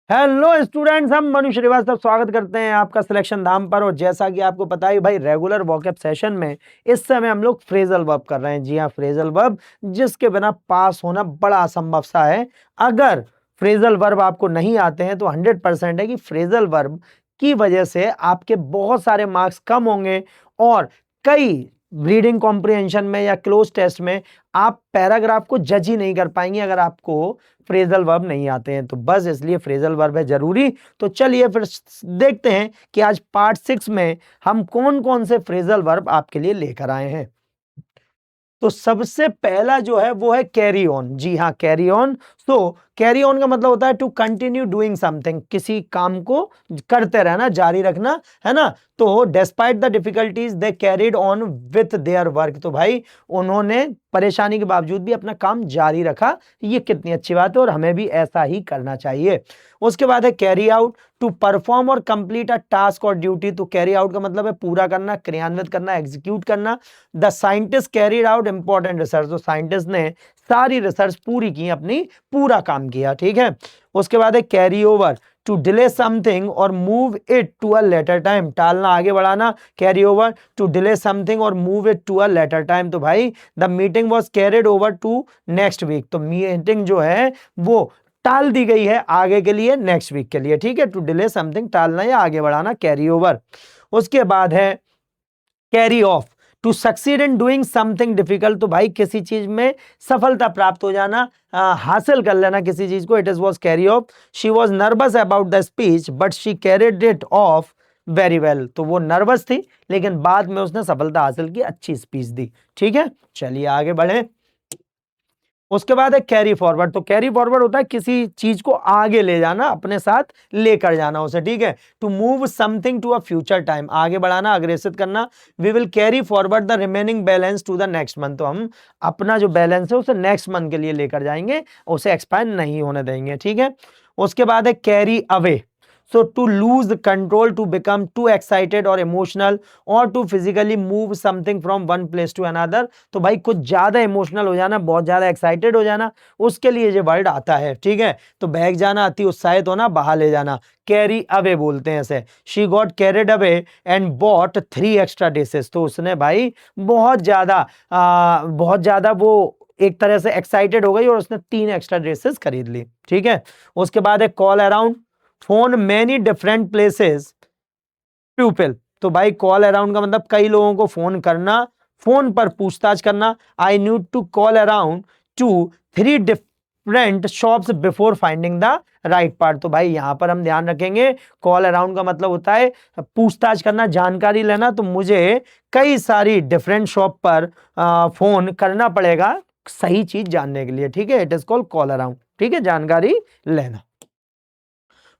Hello students, हम मनु श्रीवास्तव स्वागत करते हैं आपका सिलेक्शन धाम पर। और जैसा कि आपको पता है भाई, रेगुलर वोकैब सेशन में इस समय हम लोग फ्रेजल वर्ब कर रहे हैं। जी हाँ, फ्रेजल वर्ब, जिसके बिना पास होना बड़ा असंभव सा है। अगर फ्रेजल वर्ब आपको नहीं आते हैं तो 100% है कि फ्रेजल वर्ब की वजह से आपके बहुत सारे मार्क्स कम होंगे और कई रीडिंग कॉम्प्रिहेंशन में या क्लोज टेस्ट में आप पैराग्राफ को जज ही नहीं कर पाएंगे अगर आपको फ्रेजल वर्ब नहीं आते हैं। तो बस इसलिए फ्रेजल वर्ब है जरूरी। तो चलिए फिर देखते हैं कि आज पार्ट 6 में हम कौन कौन से फ्रेजल वर्ब आपके लिए लेकर आए हैं। तो सबसे पहला जो है वो है कैरी ऑन। जी हाँ, कैरी ऑन। तो कैरी ऑन का मतलब होता है टू कंटिन्यू डूइंग समथिंग, किसी काम को करते रहना, जारी रखना, है ना। तो despite the difficulties they carried on with their work. तो भाई उन्होंने परेशानी के बावजूद भी अपना काम जारी रखा। ये कितनी अच्छी बात है और हमें भी ऐसा ही करना चाहिए। उसके बाद है कैरी आउट, टू परफॉर्म और कंप्लीट अ टास्क और ड्यूटी। तो कैरी आउट का मतलब है पूरा करना, क्रियान्वित करना, एग्जीक्यूट करना। The scientist carried out important research. तो साइंटिस्ट ने सारी रिसर्च पूरी की, अपनी पूरा काम किया। ठीक है। उसके बाद है carry over, to delay something और move it to a later time. टालना, आगे बढ़ाना। Carry over, to delay something और move it to a later time. तो भाई the meeting was carried over to next week. तो मीटिंग जो है वो टाल दी गई है आगे के लिए, नेक्स्ट वीक के लिए। ठीक है। टू डिले समथिंग, टालना या आगे बढ़ाना, कैरी ओवर। उसके बाद है carry off, to succeed in doing something difficult. तो भाई किसी चीज में सफलता प्राप्त हो जाना, हासिल कर लेना किसी चीज को, it is was carry off. She was nervous about the speech but she carried it of very well. तो वो नर्वस थी लेकिन बाद में उसने सफलता हासिल की, अच्छी स्पीच दी। ठीक है। चलिए आगे बढ़े। उसके बाद है कैरी फॉरवर्ड। तो कैरी फॉरवर्ड होता है किसी चीज को आगे ले जाना, अपने साथ लेकर जाना उसे। ठीक है। To move something to a future time, आगे बढ़ाना, अग्रेसित करना। We will carry forward the remaining balance to the next month. तो हम अपना जो बैलेंस है उसे नेक्स्ट मंथ के लिए लेकर जाएंगे, उसे एक्सपायर नहीं होने देंगे। ठीक है। उसके बाद है carry away. So to lose control, to become too excited or emotional or to physically move something from one place to another। तो भाई कुछ ज्यादा इमोशनल हो जाना, बहुत ज्यादा एक्साइटेड हो जाना, उसके लिए ये वर्ड आता है। ठीक है। तो बहक जाना, अति उत्साहित होना, बाहर ले जाना, कैरी अवे बोलते हैं इसे। She got carried away and bought 3 extra dishes. तो उसने भाई बहुत ज्यादा वो एक तरह से एक्साइटेड हो गई और उसने 3 एक्स्ट्रा ड्रेसेस खरीद ली। ठीक है। उसके बाद है call around, phone many different places people. तो भाई कॉल अराउंड का मतलब कई लोगों को फोन करना, फोन पर पूछताछ करना। I need to call around to 3 different shops before finding the right part. तो भाई यहां पर हम ध्यान रखेंगे, कॉल अराउंड का मतलब होता है पूछताछ करना, जानकारी लेना। तो मुझे कई सारी डिफरेंट शॉप पर फोन करना पड़ेगा सही चीज जानने के लिए। ठीक है। It is called call around. ठीक है, जानकारी लेना।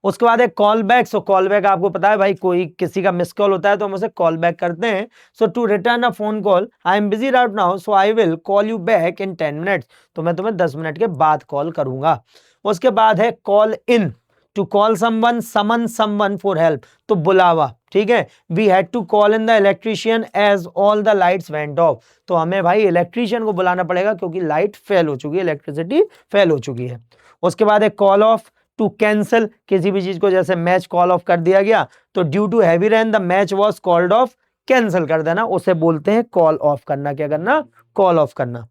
उसके बाद एक कॉल बैक। सो कॉल बैक आपको पता है भाई, कोई किसी का मिस कॉल होता है तो हम उसे कॉल बैक करते हैं। So to return a phone call, I am busy right now so I will call you back in 10 minutes. तो मैं तुम्हें 10 मिनट के बाद कॉल करूंगा। उसके बाद है call in, to call someone, summon someone for help. तो बुलावा। ठीक है। We had to call in the electrician as all the lights went off. तो हमें भाई इलेक्ट्रिशियन को बुलाना पड़ेगा क्योंकि लाइट फेल हो चुकी है, इलेक्ट्रिसिटी फेल हो चुकी है। उसके बाद है कॉल ऑफ, टू कैंसिल किसी भी चीज को, जैसे मैच कॉल ऑफ कर दिया गया तो due to heavy rain the match was called off, cancel कर देना, उसे बोलते हैं कॉल ऑफ करना। क्या करना? कॉल ऑफ करना।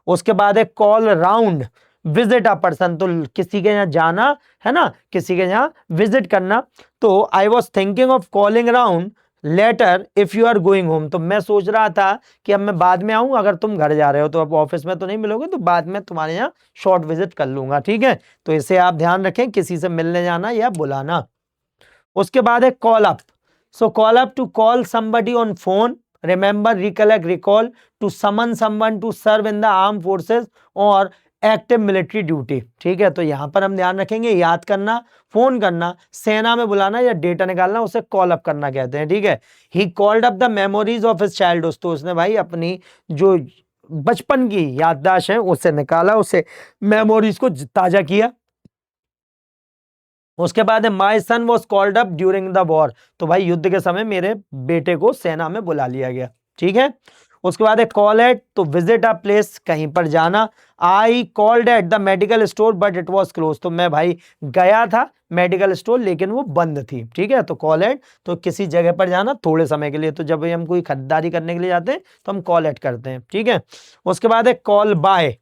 उसके बाद है call round, visit a person. तो किसी के यहाँ जाना, है ना, किसी के यहाँ विजिट करना। तो I was thinking of calling round later if you are going home. तो मैं सोच रहा था कि अब मैं बाद में आऊं, अगर तुम घर जा रहे हो तो अब ऑफिस में तो नहीं मिलोगे, तो बाद में तुम्हारे यहाँ शॉर्ट विजिट कर लूंगा। ठीक है। तो इसे आप ध्यान रखें, किसी से मिलने जाना या बुलाना। उसके बाद है call up. So call up, to call somebody on phone, remember, recollect, recall, to summon someone to serve in the arm forces और एक्टिव मिलिट्री ड्यूटी। ठीक है। तो यहां पर हम ध्यान रखेंगे, याद करना, फोन करना, सेना में बुलाना या डेटा निकालना, उसे कॉल अप करना कहते हैं। ठीक है। He called up the memories of his childhood. तो उसने भाई अपनी जो बचपन की याददाश्त है उसे निकाला, उसे मेमोरीज को ताजा किया। उसके बाद है my son was called up during the war. तो भाई युद्ध के समय मेरे बेटे को सेना में बुला लिया गया। ठीक है। उसके बाद है कॉल एट, तो विजिट अ प्लेस, कहीं पर जाना। I called at the medical store but it was close, तो मैं भाई गया था मेडिकल स्टोर लेकिन वो बंद थी। ठीक है, तो कॉल एट तो किसी जगह पर जाना थोड़े समय के लिए, तो जब हम कोई खरीदारी करने के लिए जाते हैं तो हम कॉल एट करते हैं। ठीक है, उसके बाद है call by,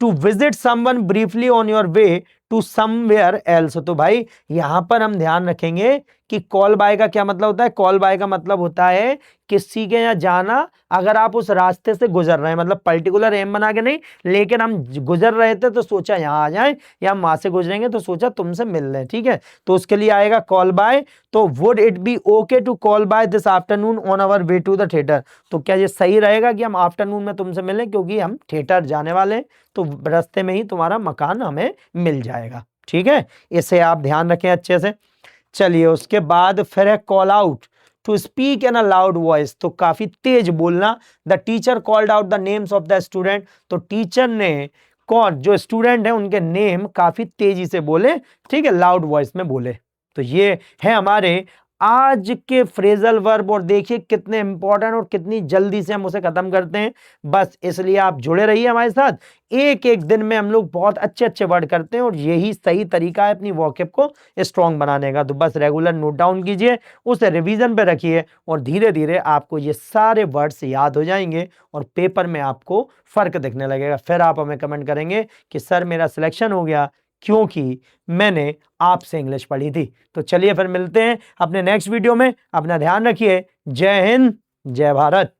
to visit someone briefly on your way to somewhere else, तो भाई यहां पर हम ध्यान रखेंगे कि कॉल बाय का क्या मतलब होता है। कॉल बाय का मतलब होता है किसी के यहाँ जाना, अगर आप उस रास्ते से गुजर रहे हैं, मतलब पर्टिकुलर एम बना के नहीं, लेकिन हम गुजर रहे थे तो सोचा यहाँ आ जाएं, या वहां से गुजरेंगे तो सोचा तुमसे मिल लें। ठीक है, तो उसके लिए आएगा कॉल बाय। तो would it be okay to call by this afternoon on our way to the theatre, तो क्या ये सही रहेगा कि हम आफ्टरनून में तुमसे मिलें, क्योंकि हम थिएटर जाने वाले हैं, तो रास्ते में ही तुम्हारा मकान हमें मिल जाएगा। ठीक है, इसे आप ध्यान रखें अच्छे से। चलिए, उसके बाद फिर है call out, to speak in a loud voice, तो काफी तेज बोलना। The teacher called out the names of the student, तो टीचर ने कौन जो स्टूडेंट है उनके नेम काफी तेजी से बोले। ठीक है, लाउड वॉइस में बोले। तो ये है हमारे आज के फ्रेजल वर्ब, और देखिए कितने इंपॉर्टेंट और कितनी जल्दी से हम उसे खत्म करते हैं। बस इसलिए आप जुड़े रहिए हमारे साथ, एक एक दिन में हम लोग बहुत अच्छे अच्छे वर्ड करते हैं, और यही सही तरीका है अपनी वॉकैब को स्ट्रॉन्ग बनाने का। तो बस रेगुलर नोट डाउन कीजिए, उसे रिवीजन पे रखिए, और धीरे धीरे आपको ये सारे वर्ड्स याद हो जाएंगे, और पेपर में आपको फर्क दिखने लगेगा। फिर आप हमें कमेंट करेंगे कि सर मेरा सिलेक्शन हो गया, क्योंकि मैंने आपसे इंग्लिश पढ़ी थी। तो चलिए फिर मिलते हैं अपने नेक्स्ट वीडियो में, अपना ध्यान रखिए। जय हिंद, जय भारत।